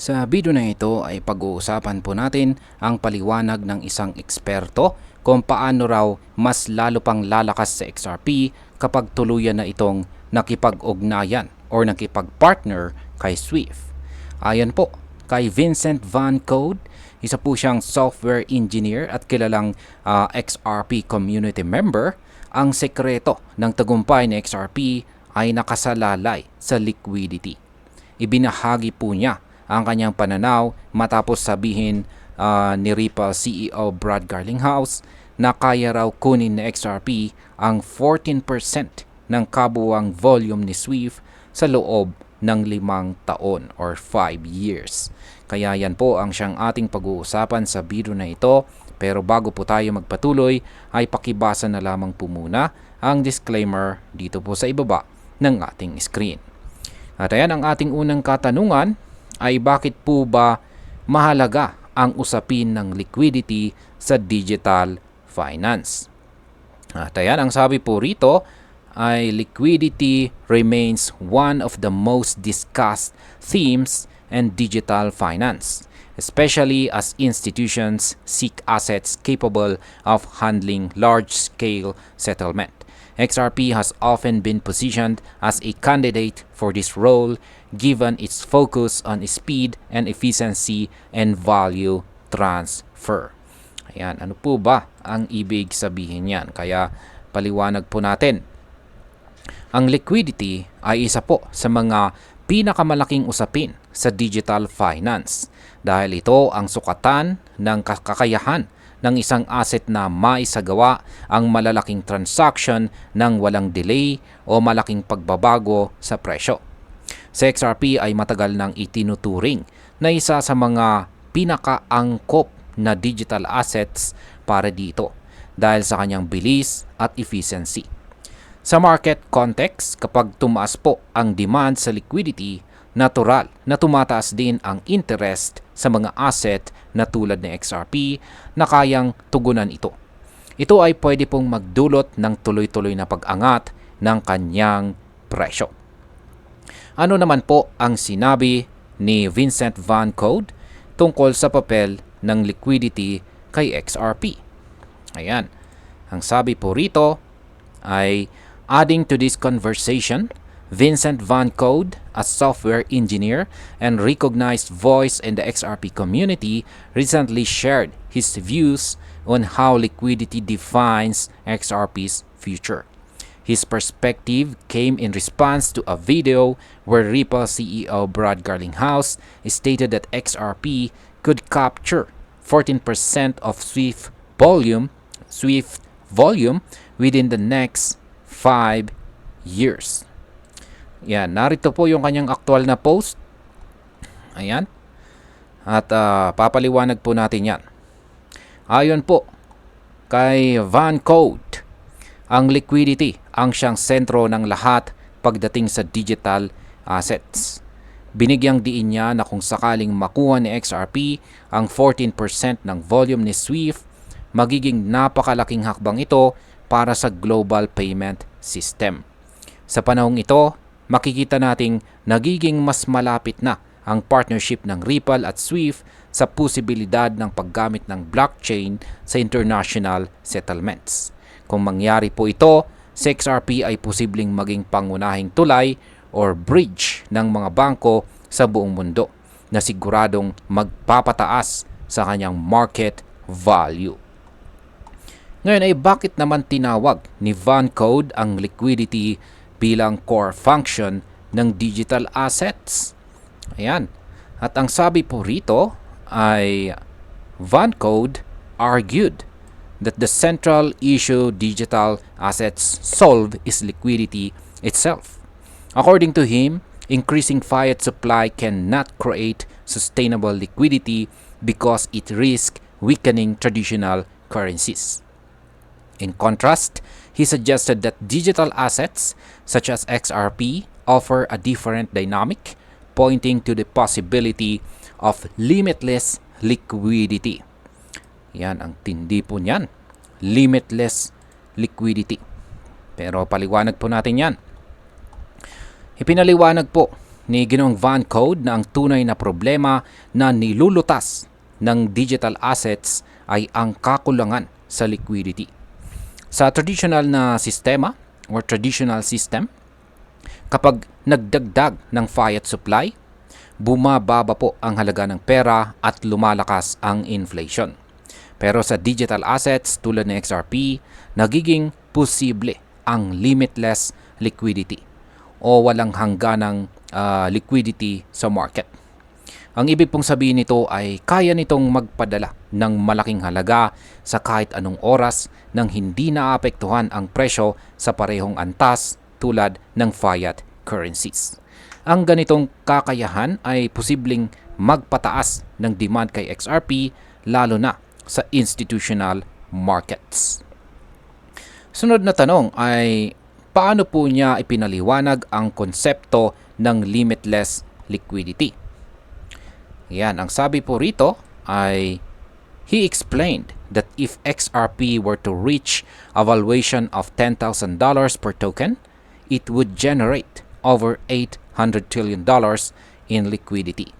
Sa video na ito ay pag-uusapan po natin ang paliwanag ng isang eksperto kung paano raw mas lalo pang lalakas sa XRP kapag tuluyan na itong nakipag-ugnayan or nakipag-partner kay Swift. Ayon po kay Vincent Van Code, isa po siyang software engineer at kilalang XRP community member. Ang sekreto ng tagumpay ni XRP ay nakasalalay sa liquidity. Ibinahagi po niya ang kanyang pananaw matapos sabihin ni Ripple CEO Brad Garlinghouse na kaya raw kunin ni XRP ang 14% ng kabuuang volume ni Swift sa loob ng 5 taon or 5 years. Kaya yan po ang siyang ating pag-uusapan sa video na ito. Pero bago po tayo magpatuloy ay pakibasa na lamang po muna ang disclaimer dito po sa ibaba ng ating screen. At ayan, ang ating unang katanungan ay bakit po ba mahalaga ang usapin ng liquidity sa digital finance? At ayan, ang sabi po rito ay liquidity remains one of the most discussed themes in digital finance, especially as institutions seek assets capable of handling large-scale settlement. XRP has often been positioned as a candidate for this role given its focus on speed and efficiency and value transfer. Ayan, ano po ba ang ibig sabihin yan? Kaya paliwanag po natin. Ang liquidity ay isa po sa mga pinakamalaking usapin sa digital finance dahil ito ang sukatan ng kakayahan ng isang asset na maisagawa ang malalaking transaction ng walang delay o malaking pagbabago sa presyo. Sa XRP ay matagal nang itinuturing na isa sa mga pinakaangkop na digital assets para dito dahil sa kanyang bilis at efficiency. Sa market context, kapag tumaas po ang demand sa liquidity, natural na tumataas din ang interest sa mga asset na tulad ng XRP na kayang tugunan ito. Ito ay pwede pong magdulot ng tuloy-tuloy na pag-angat ng kanyang presyo. Ano naman po ang sinabi ni Vincent Van Code tungkol sa papel ng liquidity kay XRP? Ayan, ang sabi po rito ay adding to this conversation, Vincent Van Code, a software engineer and recognized voice in the XRP community, recently shared his views on how liquidity defines XRP's future. His perspective came in response to a video where Ripple CEO Brad Garlinghouse stated that XRP could capture 14% of Swift volume within the next 5 years. Yan, narito po yung kanyang aktual na post. Ayan. At papaliwanag po natin yan. Ayon po kay Van Code, ang liquidity ang siyang sentro ng lahat pagdating sa digital assets. Binigyang diin niya na kung sakaling makuha ni XRP ang 14% ng volume ni Swift, magiging napakalaking hakbang ito para sa global payment system. Sa panahong ito, makikita nating nagiging mas malapit na ang partnership ng Ripple at Swift sa posibilidad ng paggamit ng blockchain sa international settlements. Kung mangyari po ito, si XRP ay posibleng maging pangunahing tulay or bridge ng mga bangko sa buong mundo na siguradong magpapataas sa kanyang market value. Ngayon ay bakit naman tinawag ni Van Code ang liquidity bilang core function ng digital assets? Ayan. At ang sabi po rito ay Van Code argued that the central issue digital assets solve is liquidity itself. According to him, increasing fiat supply cannot create sustainable liquidity because it risks weakening traditional currencies. In contrast, he suggested that digital assets such as XRP offer a different dynamic, pointing to the possibility of limitless liquidity. Yan, ang tindi po niyan. Limitless liquidity. Pero paliwanag po natin yan. Ipinaliwanag po ni Ginoong Van Code na ang tunay na problema na nilulutas ng digital assets ay ang kakulangan sa liquidity. Sa traditional na sistema or traditional system, kapag nagdagdag ng fiat supply, bumababa po ang halaga ng pera at lumalakas ang inflation. Pero sa digital assets tulad ng XRP, nagiging posible ang limitless liquidity o walang hangganang liquidity sa market. Ang ibig pong sabihin nito ay kaya nitong magpadala ng malaking halaga sa kahit anong oras nang hindi naapektuhan ang presyo sa parehong antas tulad ng fiat currencies. Ang ganitong kakayahan ay posibleng magpataas ng demand kay XRP lalo na sa institutional markets. Sunod na tanong ay paano po niya ipinaliwanag ang konsepto ng limitless liquidity? Yan, ang sabi po rito ay he explained that if XRP were to reach a valuation of $10,000 per token, it would generate over $800 trillion in liquidity.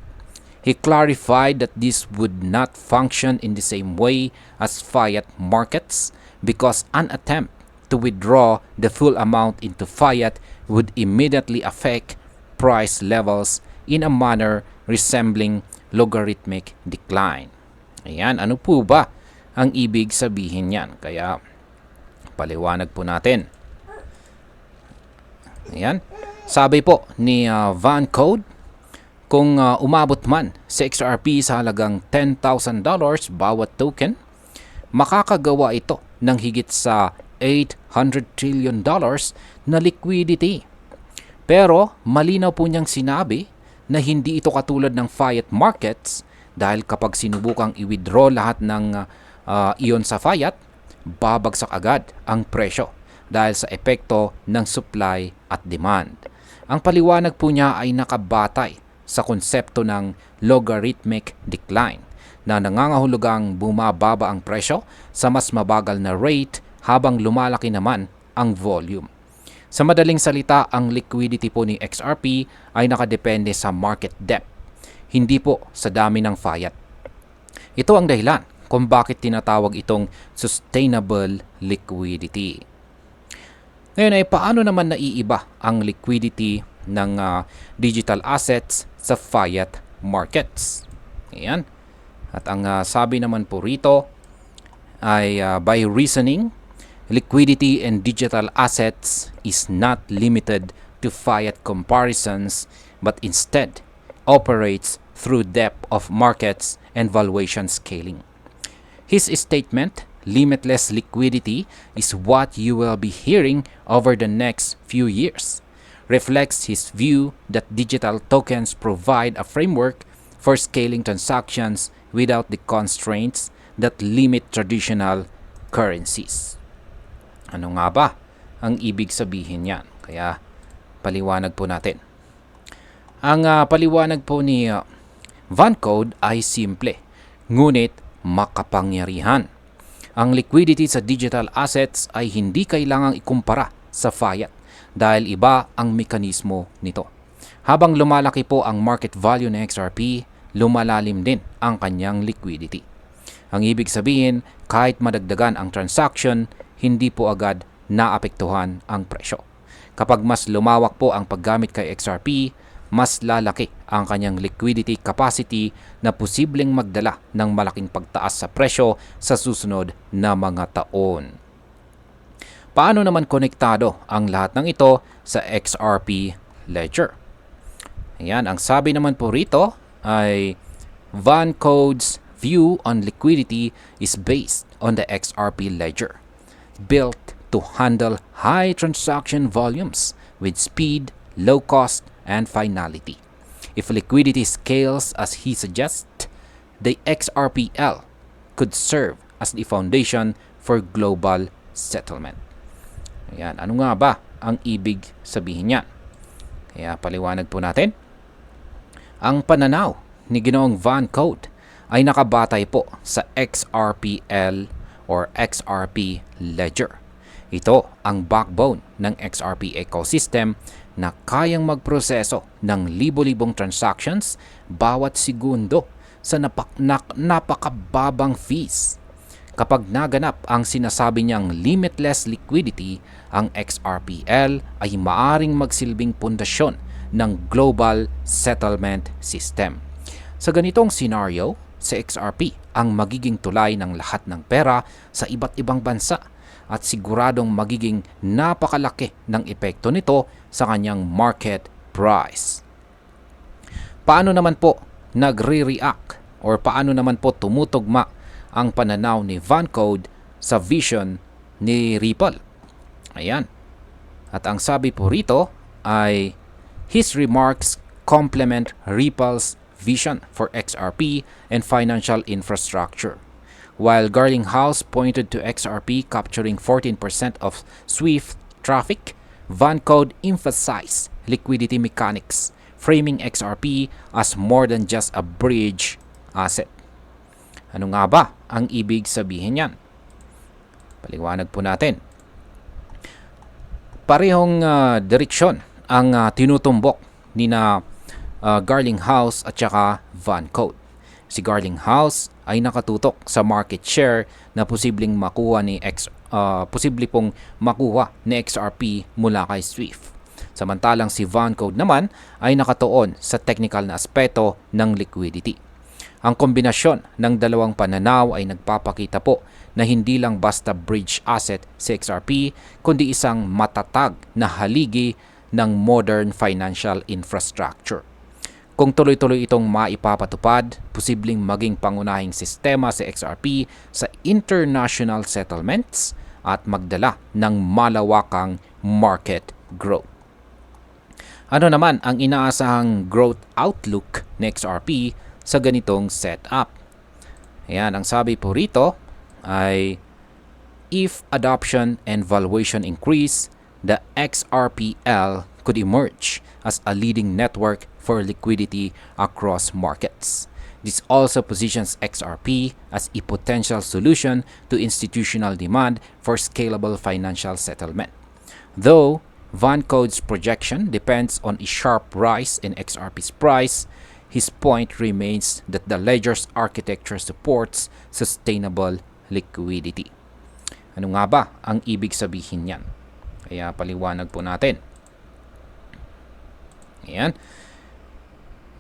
He clarified that this would not function in the same way as fiat markets because an attempt to withdraw the full amount into fiat would immediately affect price levels in a manner resembling logarithmic decline. Ayan, ano po ba ang ibig sabihin yan? Kaya paliwanag po natin. Ayan, sabi po ni Van Code, kung umabot man sa XRP sa halagang $10,000 bawat token, makakagawa ito ng higit sa $800 trillion na liquidity. Pero malinaw po niyang sinabi na hindi ito katulad ng fiat markets dahil kapag sinubukang i-withdraw lahat ng iyon sa fiat, babagsak agad ang presyo dahil sa epekto ng supply at demand. Ang paliwanag po niya ay nakabatay sa konsepto ng logarithmic decline na nangangahulugang bumababa ang presyo sa mas mabagal na rate habang lumalaki naman ang volume. Sa madaling salita, ang liquidity po ni XRP ay nakadepende sa market depth, hindi po sa dami ng fiat. Ito ang dahilan kung bakit tinatawag itong sustainable liquidity. Ngayon ay paano naman naiiba ang liquidity ng digital assets sa fiat markets? Ayan. At ang sabi naman po rito ay by reasoning, liquidity in digital assets is not limited to fiat comparisons but instead operates through depth of markets and valuation scaling. His statement, limitless liquidity, is what you will be hearing over the next few years, reflects his view that digital tokens provide a framework for scaling transactions without the constraints that limit traditional currencies. Ano nga ba ang ibig sabihin niyan? Kaya paliwanag po natin. Ang paliwanag po ni Van Code ay simple, ngunit makapangyarihan. Ang liquidity sa digital assets ay hindi kailangang ikumpara sa fiat dahil iba ang mekanismo nito. Habang lumalaki po ang market value ng XRP, lumalalim din ang kanyang liquidity. Ang ibig sabihin, kahit madagdagan ang transaction, hindi po agad naapektuhan ang presyo. Kapag mas lumawak po ang paggamit kay XRP, mas lalaki ang kanyang liquidity capacity na posibleng magdala ng malaking pagtaas sa presyo sa susunod na mga taon. Paano naman konektado ang lahat ng ito sa XRP ledger? Ayan, ang sabi naman po rito ay Van Code's view on liquidity is based on the XRP ledger, built to handle high transaction volumes with speed, low cost, and finality. If liquidity scales as he suggests, the XRPL could serve as the foundation for global settlement. Ayan, ano nga ba ang ibig sabihin niyan? Kaya paliwanag po natin. Ang pananaw ni Ginoong Van Code ay nakabatay po sa XRPL or XRP ledger. Ito ang backbone ng XRP ecosystem na kayang magproseso ng libo-libong transactions bawat segundo sa napakababang fees. Kapag naganap ang sinasabi niyang limitless liquidity, ang XRPL ay maaring magsilbing pundasyon ng global settlement system. Sa ganitong senaryo, sa XRP ang magiging tulay ng lahat ng pera sa iba't ibang bansa at siguradong magiging napakalaki ng epekto nito sa kanyang market price. Paano naman po nagre-react or paano naman po tumutugma ang pananaw ni Vancode sa vision ni Ripple? Ayan. At ang sabi po rito ay his remarks complement Ripple's vision for XRP and financial infrastructure. While Garlinghouse pointed to XRP capturing 14% of SWIFT traffic, Vancode emphasized liquidity mechanics, framing XRP as more than just a bridge asset. Ano nga ba ang ibig sabihin niyan? Paliwanag po natin. Parehong direksyon ang tinutumbok ni Garlinghouse at saka Vancode. Si Garlinghouse ay nakatutok sa market share na posibleng pong makuha ni XRP mula kay SWIFT. Samantalang si Vancode naman ay nakatuon sa technical na aspeto ng liquidity. Ang kombinasyon ng dalawang pananaw ay nagpapakita po na hindi lang basta bridge asset si XRP, kundi isang matatag na haligi ng modern financial infrastructure. Kung tuloy-tuloy itong maipapatupad, posibleng maging pangunahing sistema si XRP sa international settlements at magdala ng malawakang market growth. Ano naman ang inaasahang growth outlook ni XRP sa ganitong setup? Ayan, ang sabi po rito ay if adoption and valuation increase, the XRPL could emerge as a leading network for liquidity across markets. This also positions XRP as a potential solution to institutional demand for scalable financial settlement. Though Vancode's projection depends on a sharp rise in XRP's price, his point remains that the ledger's architecture supports sustainable liquidity. Ano nga ba ang ibig sabihin niyan? Kaya paliwanag po natin. Ayan.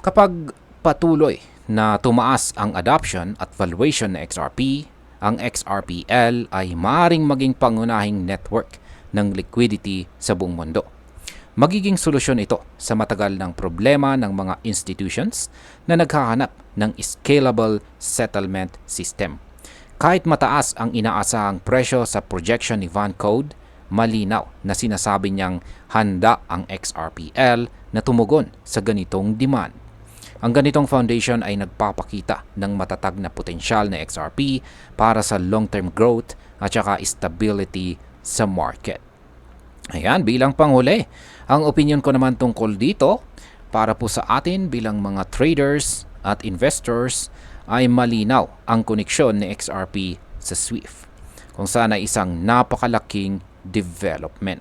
Kapag patuloy na tumaas ang adoption at valuation ng XRP, ang XRPL ay maaaring maging pangunahing network ng liquidity sa buong mundo. Magiging solusyon ito sa matagal ng problema ng mga institutions na naghahanap ng scalable settlement system. Kahit mataas ang inaasahang presyo sa projection ni Vancode, malinaw na sinasabi niyang handa ang XRPL na tumugon sa ganitong demand. Ang ganitong foundation ay nagpapakita ng matatag na potensyal na XRP para sa long-term growth at saka stability sa market. Ayan, bilang panghuli, ang opinion ko naman tungkol dito para po sa atin bilang mga traders at investors ay malinaw ang koneksyon ni XRP sa SWIFT, kung saan ay isang napakalaking development.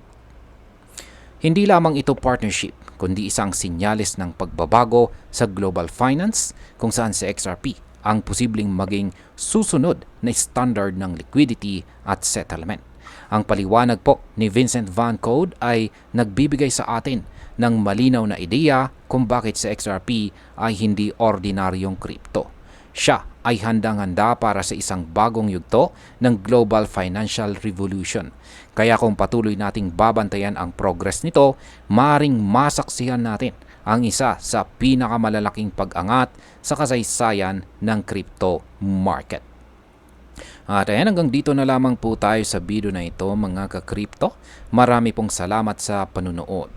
Hindi lamang ito partnership, kundi isang sinyalis ng pagbabago sa global finance kung saan si XRP ang posibleng maging susunod na standard ng liquidity at settlement. Ang paliwanag po ni Vincent Vancode ay nagbibigay sa atin ng malinaw na ideya kung bakit si XRP ay hindi ordinaryong crypto. Siya ay handang-handa para sa isang bagong yugto ng global financial revolution. Kaya kung patuloy nating babantayan ang progress nito, maring masaksihan natin ang isa sa pinakamalalaking pag-angat sa kasaysayan ng crypto market. At ayan, hanggang dito na lamang po tayo sa video na ito mga ka-crypto. Marami pong salamat sa panunood.